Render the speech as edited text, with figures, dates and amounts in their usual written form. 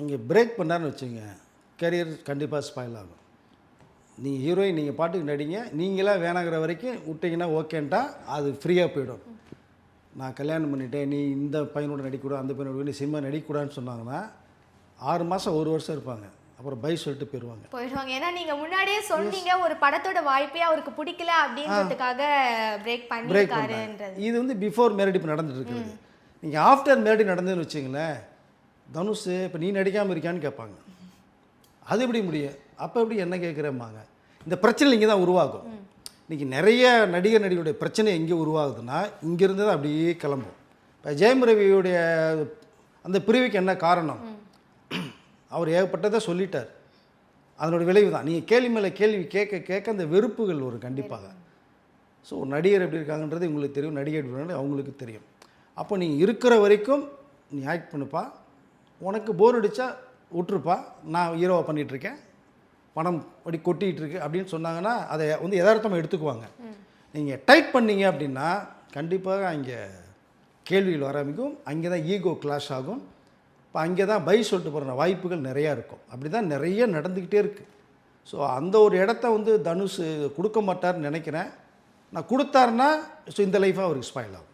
அங்கே பிரேக் பண்ணாருன்னு வச்சுங்க, கரியர் கண்டிப்பாக ஸ்பாயில் ஆகும். நீங்கள் ஹீரோயின் நீங்கள் பாட்டுக்கு நடிங்க, நீங்களாக வேணாங்கிற வரைக்கும் விட்டிங்கன்னா ஓகேன்ட்டா அது ஃப்ரீயாக போயிடும். நான் கல்யாணம் பண்ணிட்டேன், நீ இந்த பையனோட நடிக்கூடாது, அந்த பையனோட நீ சினிமா நடிக்கக்கூடாதுன்னு சொன்னாங்கன்னா 6 மாதம் 1 வருஷம் இருப்பாங்க, அப்புறம் பை சொல்லிட்டு போயிடுவாங்க. ஏன்னா நீங்கள் முன்னாடியே சொன்னீங்க ஒரு படத்தோட வாய்ப்பே அவருக்கு பிடிக்கல அப்படின்றதுக்காக பிரேக் பண்ணிருக்காருன்றது. இது வந்து பிஃபோர் மேரிட் இப்போ நடந்துட்டு இருக்குது. நீங்கள் ஆஃப்டர் மேரிட் நடந்ததுன்னு வச்சிங்களேன், தனுஷ் இப்போ நீ நடிக்காமல் இருக்கான்னு கேட்பாங்க. அது எப்படி முடியும்? அப்போ எப்படி என்ன கேட்குறேம்பாங்க. இந்த பிரச்சனை இங்கே தான் உருவாகும். இன்றைக்கி நிறைய நடிகர் நடிகருடைய பிரச்சனை எங்கே உருவாகுதுன்னா இங்கேருந்து தான் அப்படியே கிளம்பும். இப்போ ஜெயம் ரவியுடைய அந்த பிரிவுக்கு என்ன காரணம்? அவர் ஏகப்பட்டதை சொல்லிட்டார். அதனோட விளைவு தான் நீங்கள் கேள்வி மேலே கேள்வி கேட்க கேட்க அந்த வெறுப்புகள் வரும் கண்டிப்பாக. ஸோ நடிகர் எப்படி இருக்காங்கன்றது உங்களுக்கு தெரியும், நடிகர் எப்படி அவங்களுக்கு தெரியும். அப்போ நீங்கள் இருக்கிற வரைக்கும் நீ ஆக்ட் பண்ணுப்பா, உனக்கு போர் அடித்தா விட்டுருப்பா, நான் ஹீரோவாக பண்ணிகிட்ருக்கேன், பணம் அப்படி கொட்டிகிட்டு இருக்கு அப்படின்னு சொன்னாங்கன்னா அதை வந்து யதார்த்தமாக எடுத்துக்குவாங்க. நீங்கள் டைட் பண்ணீங்க அப்படின்னா கண்டிப்பாக அங்கே கேள்விகள் வர ஆரம்பிக்கும், அங்கே தான் ஈகோ கிளாஷ் ஆகும். இப்போ அங்கே தான் பை சொல்லிட்டு போகிற வாய்ப்புகள் நிறையா இருக்கும். அப்படி தான் நிறைய நடந்துக்கிட்டே இருக்குது. ஸோ அந்த ஒரு இடத்த வந்து தனுஷ் கொடுக்க மாட்டார்னு நினைக்கிறேன். நான் கொடுத்தாருன்னா ஸோ இந்த லைஃபாக அவருக்கு ஸ்பாயில் ஆகும்.